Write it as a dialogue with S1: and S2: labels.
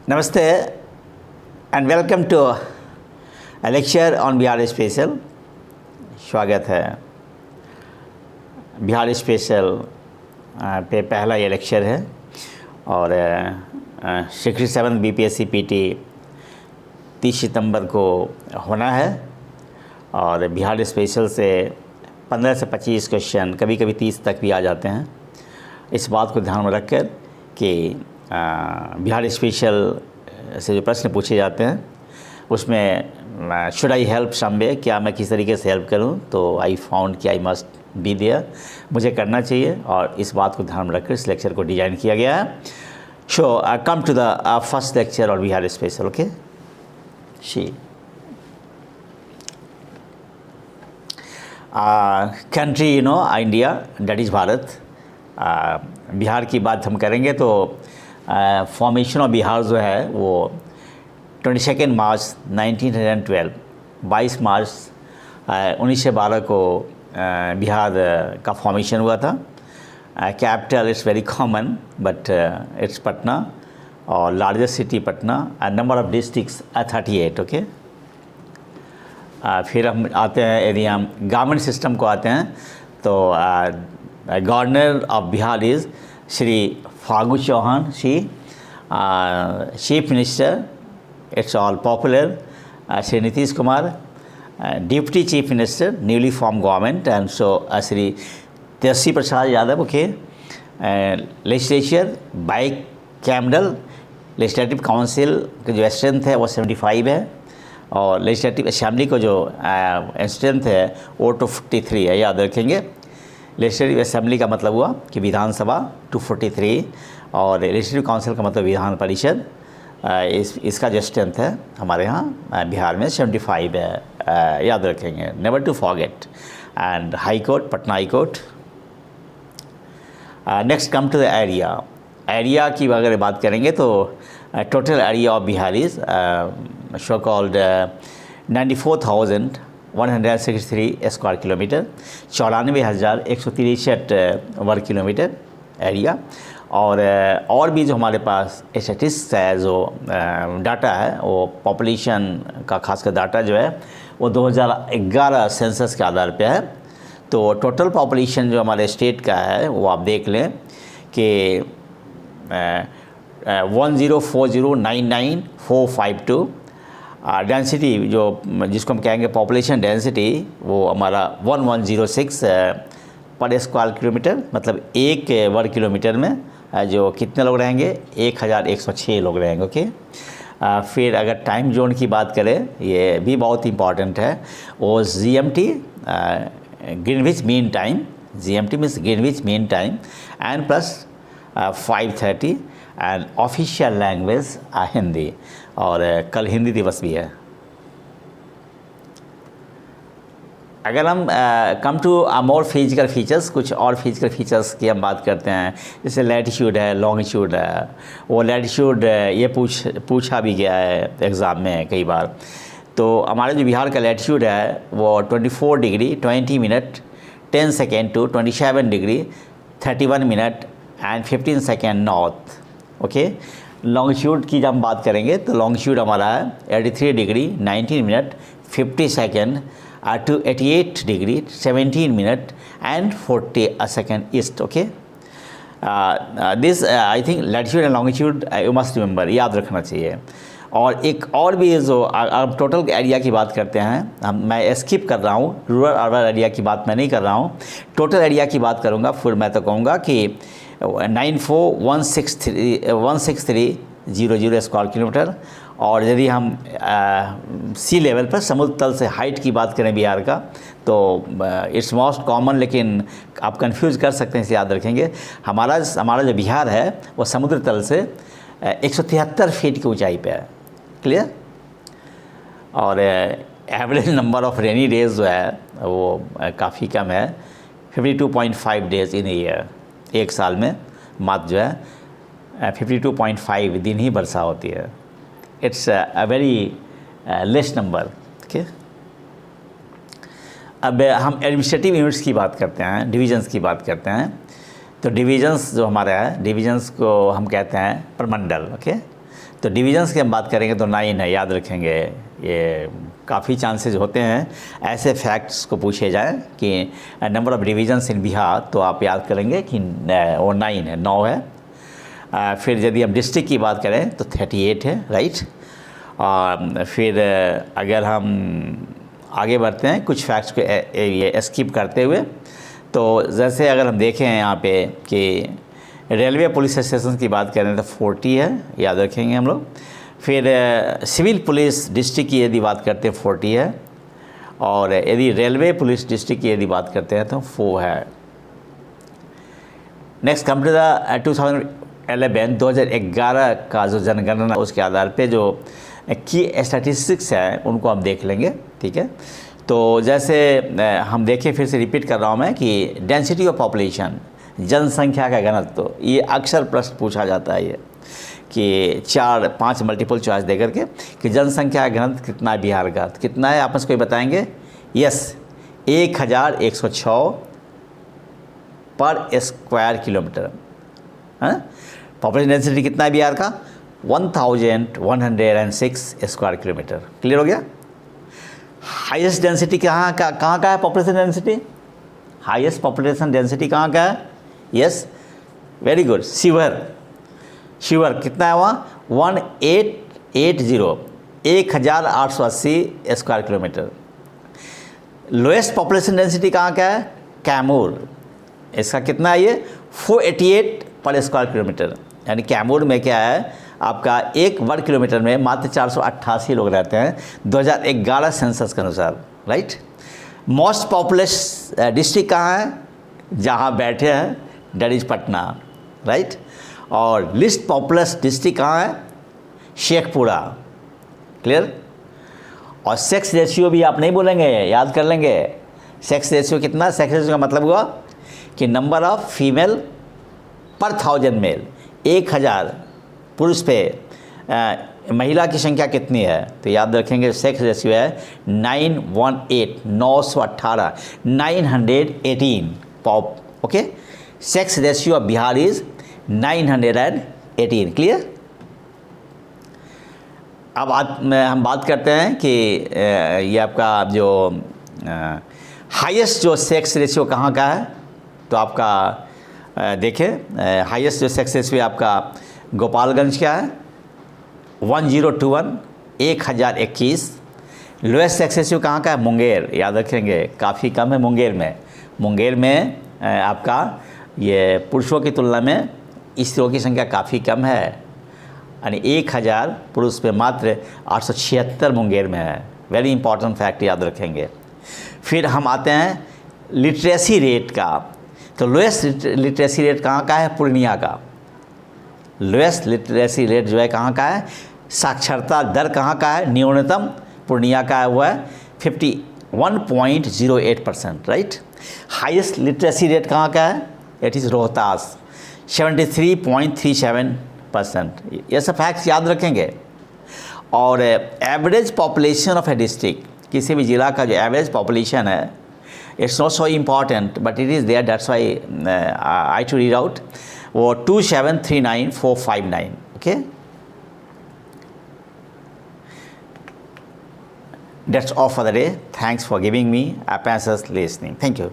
S1: नमस्ते and welcome to lecture on Bihar special. स्वागत है। बिहार स्पेशल पे पहला ये लेक्चर है और 67 BPSC PT 30 सितंबर को होना है और बिहार स्पेशल से 15 से 25 क्वेश्चन, कभी कभी 30 तक भी आ जाते हैं। इस बात को ध्यान में रखकर कि बिहार स्पेशल से जो प्रश्न पूछे जाते हैं उसमें शुड आई हेल्प समवे, क्या मैं किस तरीके से हेल्प करूं, तो आई फाउंड कि आई मस्ट बी देयर, मुझे करना चाहिए और इस बात को ध्यान में रखकर इस लेक्चर को डिज़ाइन किया गया है। So come to the first lecture और Bihar special. Okay, she country India, that is Bharat. Bihar की बात हम करेंगे तो फॉर्मेशन ऑफ बिहार जो है वो 22 मार्च 1912, 22 मार्च 1912 को बिहार का फॉर्मेशन हुआ था। Capital it's very common but it's Patna और largest city Patna and number of districts 38। Okay, फिर हम आते हैं, यदि हम गवर्नमेंट सिस्टम को आते हैं तो governor of Bihar is Shri Phagu Chauhan, chief minister it's all popular Shri Nitish Kumar, deputy chief minister newly form government and so Shri Tejashwi Prasad Yadav. Okay, legislature bicameral, legislative council की जो स्ट्रेंथ है वो 75 है और लेजिस्लेटिव असेंबली को जो स्ट्रेंथ है वो 243 है, याद रखेंगे। लेजिस्लेटिव असेंबली का मतलब हुआ कि विधानसभा 243 और लेजिस्लेटिव काउंसिल का मतलब विधान परिषद। इसका जो स्ट्रेंथ है हमारे यहाँ बिहार में 75 है, याद रखेंगे, never to forget. And high court Patna high court. Next come to the area की अगर बात करेंगे तो total area of Bihar is so called 94,163 square kilometre, 94,163 वर्ग किलोमीटर एरिया। और भी जो हमारे पास स्टैटिस्टिक्स है, जो डाटा है, वो पॉपुलेशन का खासकर डाटा जो है वो 2011 सेंसस के आधार पे है। तो टोटल पॉपुलेशन जो हमारे स्टेट का है वो आप देख लें कि 104099452। डेंसिटी जो जिसको हम कहेंगे पॉपुलेशन डेंसिटी वो हमारा 1106 पर स्क्वायर किलोमीटर, मतलब एक वर्ग किलोमीटर में जो कितने लोग रहेंगे, 1106 लोग रहेंगे। ओके, फिर अगर टाइम जोन की बात करें, ये भी बहुत इंपॉर्टेंट है, वो GMT Greenwich mean time, GMT means Greenwich mean time and plus 5:30 and official language Hindi, और कल हिंदी दिवस भी है। अगर हम come to more physical features, कुछ और फिजिकल फीचर्स की हम बात करते हैं, जैसे लैटिट्यूड है, लॉन्गिट्यूड है। वो लैटिट्यूड ये पूछा भी गया है एग्ज़ाम में कई बार। तो हमारे जो बिहार का लैटिट्यूड है वो 24 degree 20 minute 10 second to 27 degree 31 minute and 15 second north. Okay, longitude की जब हम बात करेंगे तो लॉन्गिट्यूड हमारा है 83 degree 19 minute 50 second to 88 degree 17 minute and 40 second east. Okay, this I think latitude and longitude you must remember, याद रखना चाहिए। और एक और भी जो अब टोटल एरिया की बात करते हैं, मैं स्किप कर रहा हूँ, रूरल अर्बन एरिया की बात मैं नहीं कर रहा हूँ, टोटल एरिया की बात करूँगा। फिर मैं तो कहूँगा कि 94,163,000 स्क्वायर किलोमीटर। और यदि हम सी लेवल पर समुद्र तल से हाइट की बात करें बिहार का तो इट्स मोस्ट कॉमन, लेकिन आप कंफ्यूज कर सकते हैं, इसे याद रखेंगे। हमारा जो बिहार है वो समुद्र तल से 173 फीट की ऊंचाई पे है। क्लियर? और average number of rainy days जो है वो काफ़ी कम है, 52.5 डेज इन ईयर, एक साल में मात्र जो है 52.5 दिन ही वर्षा होती है। It's a very less number. Okay, अब हम एडमिनिस्ट्रेटिव यूनिट्स की बात करते हैं, डिविजन्स की बात करते हैं। तो डिविजन्स जो हमारा है, डिविजन्स को हम कहते हैं प्रमंडल। ओके, तो डिवीजन्स की हम बात करेंगे तो 9 है, याद रखेंगे। ये काफ़ी चांसेस होते हैं ऐसे फैक्ट्स को पूछे जाएं कि नंबर ऑफ़ डिवीजन्स इन बिहार, तो आप याद करेंगे कि वो 9 है, 9 है। फिर यदि हम डिस्ट्रिक्ट की बात करें तो 38 है, राइट। और फिर अगर हम आगे बढ़ते हैं कुछ फैक्ट्स को ये स्किप करते हुए, तो जैसे अगर हम देखें यहाँ पे कि रेलवे पुलिस स्टेशन की बात करें तो 40 है, याद रखेंगे हम लोग। फिर सिविल पुलिस डिस्ट्रिक्ट की यदि बात करते हैं 40 है, और यदि रेलवे पुलिस डिस्ट्रिक्ट की यदि बात करते हैं तो 4 है। नेक्स्ट कम टू द 2011 का जो जनगणना, उसके आधार पे जो की स्टैटिस्टिक्स हैं उनको हम देख लेंगे, ठीक है। तो जैसे हम देखें, फिर से रिपीट कर रहा हूँ मैं कि डेंसिटी ऑफ पॉपुलेशन, जनसंख्या का घनत्व, ये अक्सर प्रश्न पूछा जाता है ये कि 4-5 मल्टीपल चॉइस देकर के कि जनसंख्या का घनत्व कितना है बिहार का, तो कितना है आप मुझको बताएंगे। यस, 1106 पर स्क्वायर किलोमीटर। हाँ, पॉपुलेशन डेंसिटी कितना है बिहार का, 1106 स्क्वायर किलोमीटर। क्लियर हो गया। हाईएस्ट डेंसिटी कहाँ का है population density, highest population density कहाँ का है। यस, वेरी गुड, शिवर कितना है वहाँ, 1880, 1880 square kilometre. Lowest population density कहाँ का है, कैमूर, इसका कितना है ये, 488 पर स्क्वायर किलोमीटर। यानी कैमूर में क्या है आपका, 1 वर्ग किलोमीटर में मात्र 488 लोग रहते हैं 2011 सेंसस के अनुसार, राइट। मोस्ट पॉपुलस डिस्ट्रिक्ट कहाँ है, जहाँ बैठे हैं, डेट इज पटना, राइट। और लिस्ट पॉपुलस डिस्ट्रिक्ट कहाँ है, शेखपुरा। क्लियर। और सेक्स रेशियो भी आप नहीं बोलेंगे, याद कर लेंगे। सेक्स रेशियो कितना, सेक्स रेशियो का मतलब हुआ कि नंबर ऑफ फीमेल पर 1000 मेल, 1000 पुरुष पे महिला की संख्या कितनी है, तो याद रखेंगे सेक्स रेशियो है 918 918 pop. Okay, sex ratio of Bihar is 918। Clear. अब हम बात करते हैं कि ये आपका जो हाईएस्ट जो सेक्स रेशियो कहाँ का है, तो आपका देखें हाईएस्ट जो सेक्स रेशियो आपका गोपालगंज का है 1021, 1021। लोएस्ट सेक्स रेशियो कहाँ का है, मुंगेर, याद रखेंगे काफ़ी कम है मुंगेर में आपका ये पुरुषों की तुलना में स्त्रियों की संख्या काफ़ी कम है, यानी 1000 पुरुष पे मात्र 876 मुंगेर में है। वेरी इंपॉर्टेंट फैक्ट, याद रखेंगे। फिर हम आते हैं लिटरेसी रेट का, तो लोएस्ट लिटरेसी रेट कहाँ का है, पूर्णिया का। लोएस्ट लिटरेसी रेट जो है कहाँ का है, साक्षरता दर कहाँ का है, न्यूनतम पूर्णिया का है, वो है 51.08%, राइट। हाईएस्ट लिटरेसी रेट कहाँ का है, इट इज़ रोहतास 73.37%। ये सब फैक्ट्स याद रखेंगे। और average population of a district, किसी भी ज़िला का जो एवरेज पॉपुलेशन है, it's not so important but it is there, that's why I to read out, वो 2739459। Okay, that's all for the day. Thanks for giving me a patience listening. Thank you.